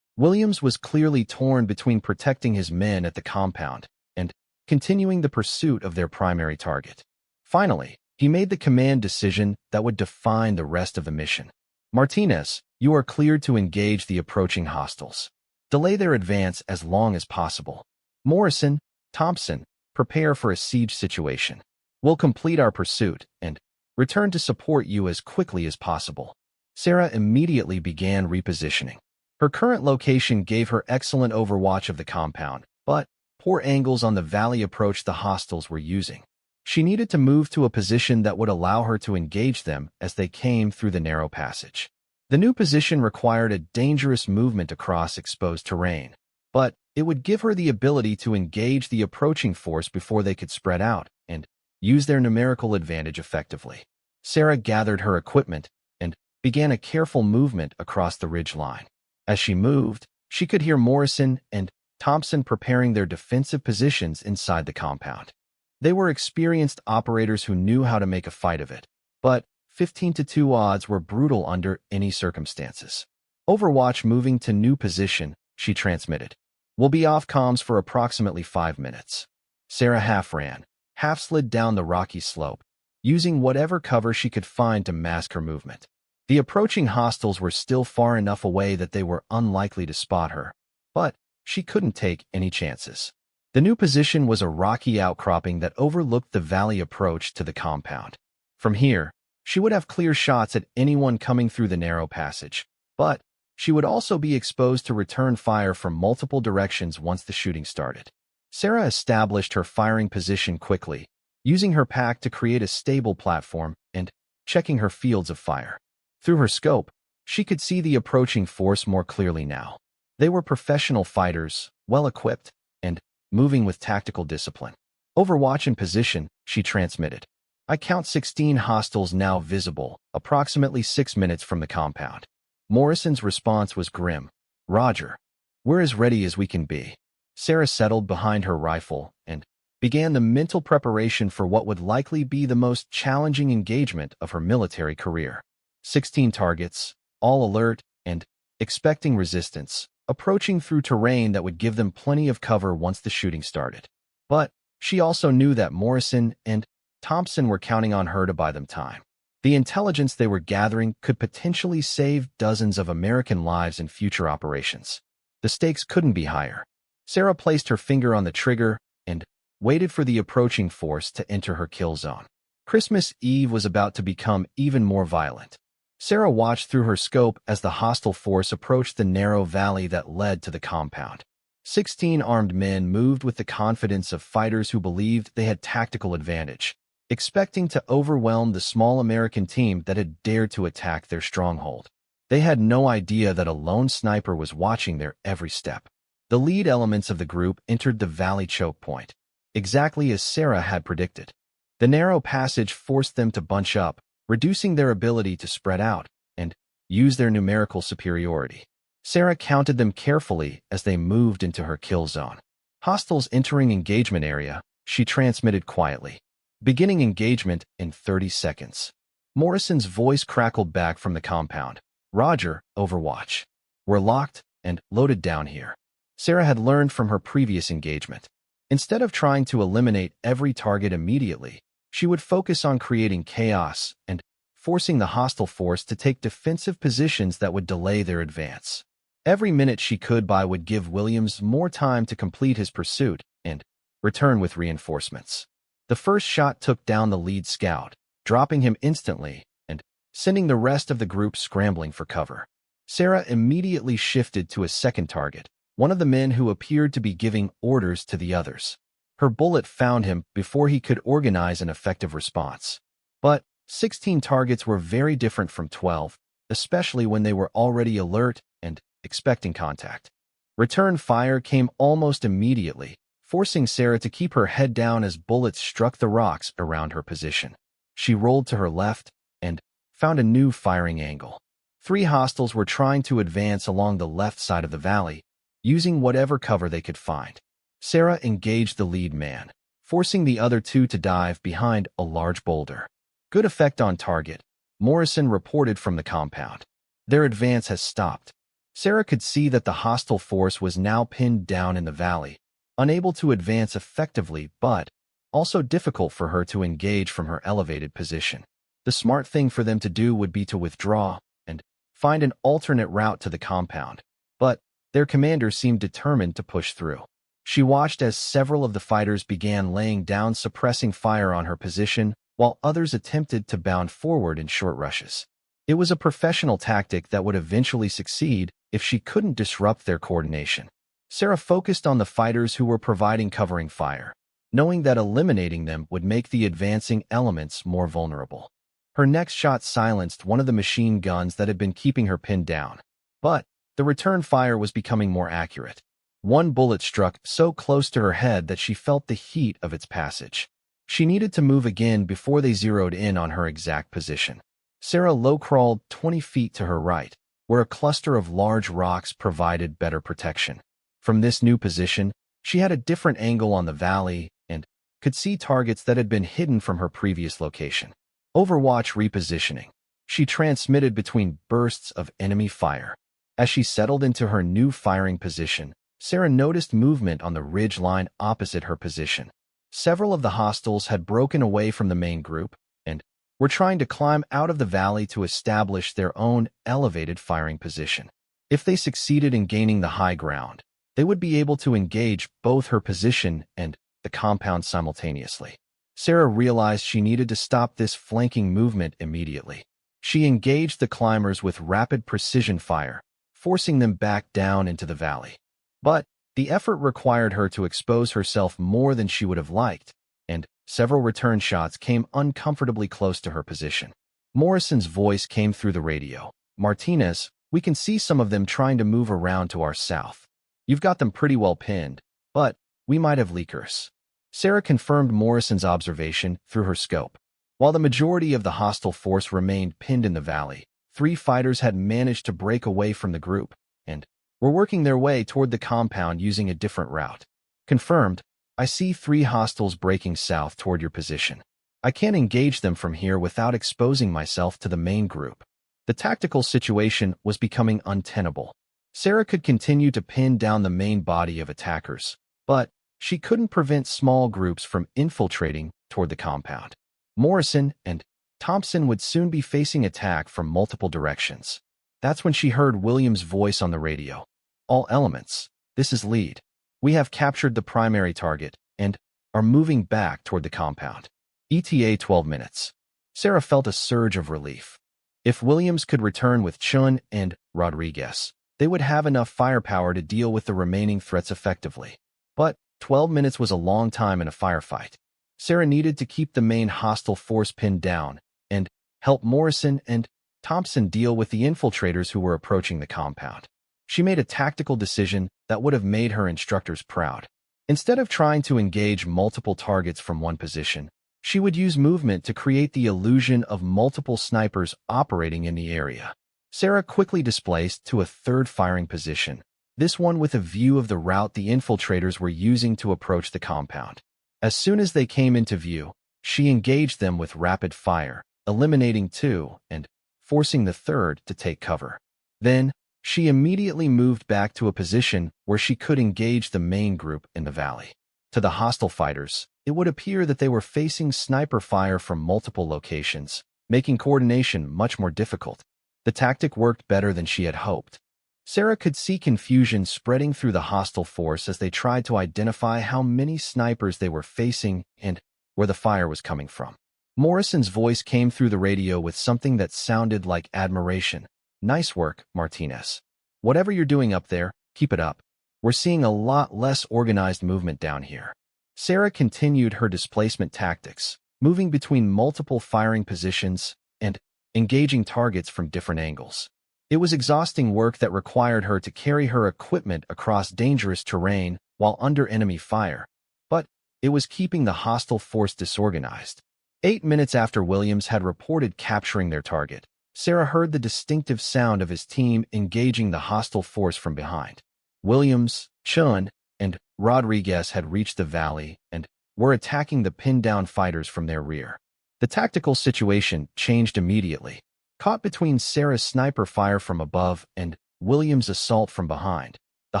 Williams was clearly torn between protecting his men at the compound and continuing the pursuit of their primary target. Finally, he made the command decision that would define the rest of the mission. "Martinez, you are cleared to engage the approaching hostiles. Delay their advance as long as possible. Morrison, Thompson, prepare for a siege situation. We'll complete our pursuit and return to support you as quickly as possible." Sarah immediately began repositioning. Her current location gave her excellent overwatch of the compound, but poor angles on the valley approach the hostiles were using. She needed to move to a position that would allow her to engage them as they came through the narrow passage. The new position required a dangerous movement across exposed terrain, but it would give her the ability to engage the approaching force before they could spread out and use their numerical advantage effectively. Sarah gathered her equipment and began a careful movement across the ridge line. As she moved, she could hear Morrison and Thompson preparing their defensive positions inside the compound. They were experienced operators who knew how to make a fight of it, but 15-2 odds were brutal under any circumstances. "Overwatch moving to new position," she transmitted. "We'll be off comms for approximately 5 minutes." Sarah half ran, half slid down the rocky slope, using whatever cover she could find to mask her movement. The approaching hostiles were still far enough away that they were unlikely to spot her, but she couldn't take any chances. The new position was a rocky outcropping that overlooked the valley approach to the compound. From here, she would have clear shots at anyone coming through the narrow passage, but she would also be exposed to return fire from multiple directions once the shooting started. Sarah established her firing position quickly, using her pack to create a stable platform and checking her fields of fire. Through her scope, she could see the approaching force more clearly now. They were professional fighters, well-equipped, and moving with tactical discipline. "Overwatch in position," she transmitted. "I count 16 hostiles now visible, approximately 6 minutes from the compound." Morrison's response was grim. "Roger. We're as ready as we can be." Sarah settled behind her rifle and began the mental preparation for what would likely be the most challenging engagement of her military career. 16 targets, all alert and expecting resistance, approaching through terrain that would give them plenty of cover once the shooting started. But she also knew that Morrison and Thompson were counting on her to buy them time. The intelligence they were gathering could potentially save dozens of American lives in future operations. The stakes couldn't be higher. Sarah placed her finger on the trigger and waited for the approaching force to enter her kill zone. Christmas Eve was about to become even more violent. Sarah watched through her scope as the hostile force approached the narrow valley that led to the compound. 16 armed men moved with the confidence of fighters who believed they had tactical advantage, expecting to overwhelm the small American team that had dared to attack their stronghold. They had no idea that a lone sniper was watching their every step. The lead elements of the group entered the valley choke point, exactly as Sarah had predicted. The narrow passage forced them to bunch up, reducing their ability to spread out and use their numerical superiority. Sarah counted them carefully as they moved into her kill zone. Hostiles entering engagement area, she transmitted quietly. Beginning engagement in 30 seconds. Morrison's voice crackled back from the compound. Roger, Overwatch. We're locked and loaded down here. Sarah had learned from her previous engagement. Instead of trying to eliminate every target immediately, she would focus on creating chaos and forcing the hostile force to take defensive positions that would delay their advance. Every minute she could buy would give Williams more time to complete his pursuit and return with reinforcements. The first shot took down the lead scout, dropping him instantly and sending the rest of the group scrambling for cover. Sarah immediately shifted to a second target, one of the men who appeared to be giving orders to the others. Her bullet found him before he could organize an effective response. But 16 targets were very different from 12, especially when they were already alert and expecting contact. Return fire came almost immediately, forcing Sarah to keep her head down as bullets struck the rocks around her position. She rolled to her left and found a new firing angle. 3 hostiles were trying to advance along the left side of the valley, using whatever cover they could find. Sarah engaged the lead man, forcing the other 2 to dive behind a large boulder. Good effect on target, Morrison reported from the compound. Their advance has stopped. Sarah could see that the hostile force was now pinned down in the valley, unable to advance effectively but also difficult for her to engage from her elevated position. The smart thing for them to do would be to withdraw and find an alternate route to the compound, but their commander seemed determined to push through. She watched as several of the fighters began laying down suppressing fire on her position, while others attempted to bound forward in short rushes. It was a professional tactic that would eventually succeed if she couldn't disrupt their coordination. Sarah focused on the fighters who were providing covering fire, knowing that eliminating them would make the advancing elements more vulnerable. Her next shot silenced one of the machine guns that had been keeping her pinned down, but the return fire was becoming more accurate. One bullet struck so close to her head that she felt the heat of its passage. She needed to move again before they zeroed in on her exact position. Sarah low-crawled 20 feet to her right, where a cluster of large rocks provided better protection. From this new position, she had a different angle on the valley and could see targets that had been hidden from her previous location. Overwatch repositioning. She transmitted between bursts of enemy fire. As she settled into her new firing position, Sarah noticed movement on the ridge line opposite her position. Several of the hostiles had broken away from the main group and were trying to climb out of the valley to establish their own elevated firing position. If they succeeded in gaining the high ground, they would be able to engage both her position and the compound simultaneously. Sarah realized she needed to stop this flanking movement immediately. She engaged the climbers with rapid precision fire, forcing them back down into the valley. But the effort required her to expose herself more than she would have liked, and several return shots came uncomfortably close to her position. Morrison's voice came through the radio. "Martinez, we can see some of them trying to move around to our south. You've got them pretty well pinned, but we might have leakers." Sarah confirmed Morrison's observation through her scope. While the majority of the hostile force remained pinned in the valley, 3 fighters had managed to break away from the group and were working their way toward the compound using a different route. "Confirmed. I see 3 hostiles breaking south toward your position. I can't engage them from here without exposing myself to the main group." The tactical situation was becoming untenable. Sarah could continue to pin down the main body of attackers, but she couldn't prevent small groups from infiltrating toward the compound. Morrison and Thompson would soon be facing attack from multiple directions. That's when she heard Williams' voice on the radio. All elements. This is lead. We have captured the primary target and are moving back toward the compound. ETA 12 minutes. Sarah felt a surge of relief. If Williams could return with Chun and Rodriguez, they would have enough firepower to deal with the remaining threats effectively. But 12 minutes was a long time in a firefight. Sarah needed to keep the main hostile force pinned down and help Morrison and Thompson deal with the infiltrators who were approaching the compound. She made a tactical decision that would have made her instructors proud. Instead of trying to engage multiple targets from one position, she would use movement to create the illusion of multiple snipers operating in the area. Sarah quickly displaced to a third firing position, this one with a view of the route the infiltrators were using to approach the compound. As soon as they came into view, she engaged them with rapid fire, eliminating two and forcing the third to take cover. Then, she immediately moved back to a position where she could engage the main group in the valley. To the hostile fighters, it would appear that they were facing sniper fire from multiple locations, making coordination much more difficult. The tactic worked better than she had hoped. Sarah could see confusion spreading through the hostile force as they tried to identify how many snipers they were facing and where the fire was coming from. Morrison's voice came through the radio with something that sounded like admiration. "Nice work, Martinez. Whatever you're doing up there, keep it up. We're seeing a lot less organized movement down here." Sarah continued her displacement tactics, moving between multiple firing positions and engaging targets from different angles. It was exhausting work that required her to carry her equipment across dangerous terrain while under enemy fire, but it was keeping the hostile force disorganized. 8 minutes after Williams had reported capturing their target, Sarah heard the distinctive sound of his team engaging the hostile force from behind. Williams, Chun, and Rodriguez had reached the valley and were attacking the pinned-down fighters from their rear. The tactical situation changed immediately. Caught between Sarah's sniper fire from above and Williams' assault from behind, the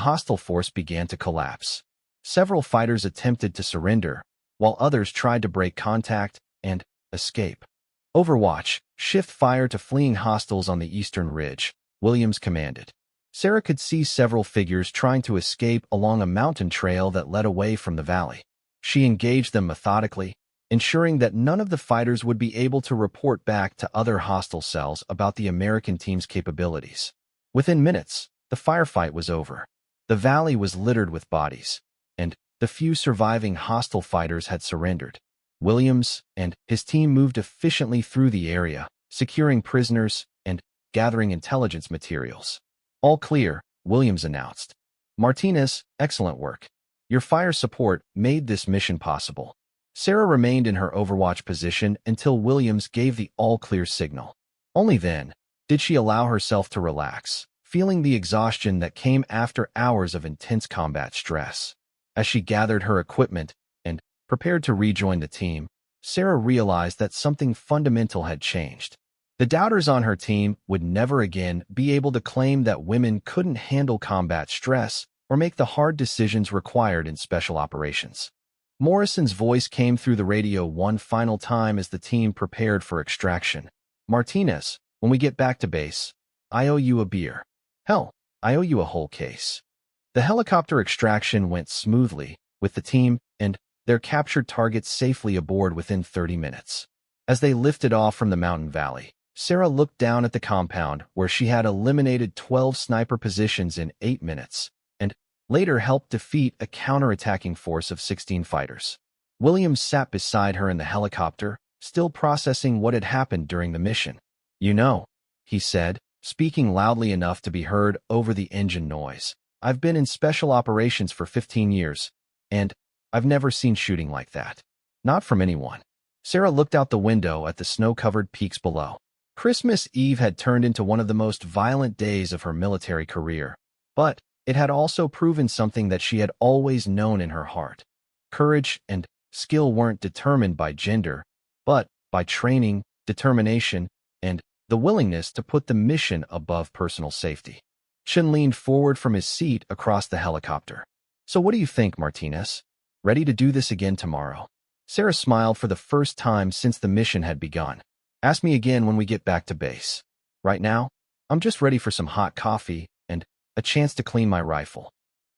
hostile force began to collapse. Several fighters attempted to surrender, while others tried to break contact and escape. "Overwatch, shift fire to fleeing hostiles on the eastern ridge," Williams commanded. Sarah could see several figures trying to escape along a mountain trail that led away from the valley. She engaged them methodically, ensuring that none of the fighters would be able to report back to other hostile cells about the American team's capabilities. Within minutes, the firefight was over. The valley was littered with bodies, and the few surviving hostile fighters had surrendered. Williams and his team moved efficiently through the area, securing prisoners and gathering intelligence materials. "All clear," Williams announced. "Martinez, excellent work. Your fire support made this mission possible." Sarah remained in her overwatch position until Williams gave the all-clear signal. Only then did she allow herself to relax, feeling the exhaustion that came after hours of intense combat stress. As she gathered her equipment and prepared to rejoin the team, Sarah realized that something fundamental had changed. The doubters on her team would never again be able to claim that women couldn't handle combat stress or make the hard decisions required in special operations. Morrison's voice came through the radio one final time as the team prepared for extraction. "Martinez, when we get back to base, I owe you a beer. Hell, I owe you a whole case." The helicopter extraction went smoothly, with the team and their captured targets safely aboard within 30 minutes. As they lifted off from the mountain valley, Sarah looked down at the compound where she had eliminated 12 sniper positions in 8 minutes, and later helped defeat a counter-attacking force of 16 fighters. Williams sat beside her in the helicopter, still processing what had happened during the mission. "You know," he said, speaking loudly enough to be heard over the engine noise, "I've been in special operations for 15 years, and I've never seen shooting like that. Not from anyone." Sarah looked out the window at the snow-covered peaks below. Christmas Eve had turned into one of the most violent days of her military career, but it had also proven something that she had always known in her heart. Courage and skill weren't determined by gender, but by training, determination, and the willingness to put the mission above personal safety. Chun leaned forward from his seat across the helicopter. "So what do you think, Martinez? Ready to do this again tomorrow?" Sarah smiled for the first time since the mission had begun. "Ask me again when we get back to base. Right now, I'm just ready for some hot coffee and a chance to clean my rifle.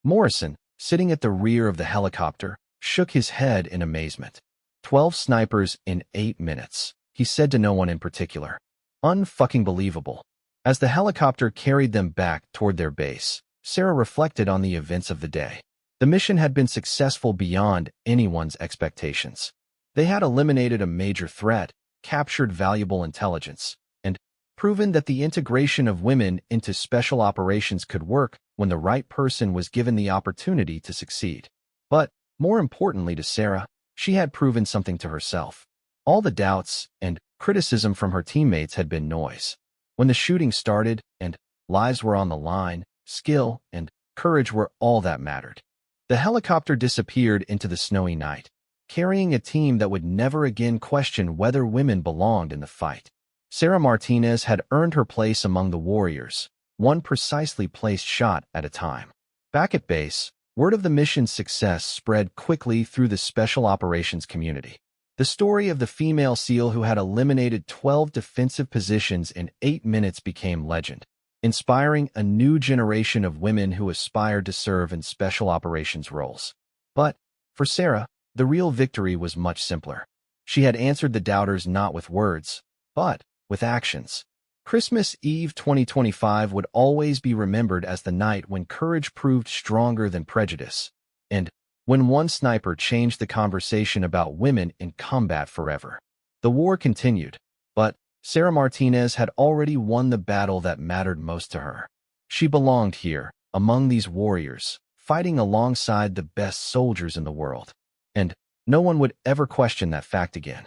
Morrison, sitting at the rear of the helicopter, shook his head in amazement. 12 snipers in 8 minutes, he said to no one in particular. Unfucking believable. As the helicopter carried them back toward their base, Sarah reflected on the events of the day. The mission had been successful beyond anyone's expectations. They had eliminated a major threat, captured valuable intelligence, and proven that the integration of women into special operations could work when the right person was given the opportunity to succeed. But, more importantly to Sarah, she had proven something to herself. All the doubts and criticism from her teammates had been noise. When the shooting started and lives were on the line, skill and courage were all that mattered. The helicopter disappeared into the snowy night, carrying a team that would never again question whether women belonged in the fight. Sarah Martinez had earned her place among the warriors, one precisely placed shot at a time. Back at base, word of the mission's success spread quickly through the special operations community. The story of the female SEAL who had eliminated 12 defensive positions in 8 minutes became legend, inspiring a new generation of women who aspired to serve in special operations roles. But, for Sarah, the real victory was much simpler. She had answered the doubters not with words, but with actions. Christmas Eve 2025 would always be remembered as the night when courage proved stronger than prejudice, and when one sniper changed the conversation about women in combat forever. The war continued, but Sarah Martinez had already won the battle that mattered most to her. She belonged here, among these warriors, fighting alongside the best soldiers in the world. And no one would ever question that fact again.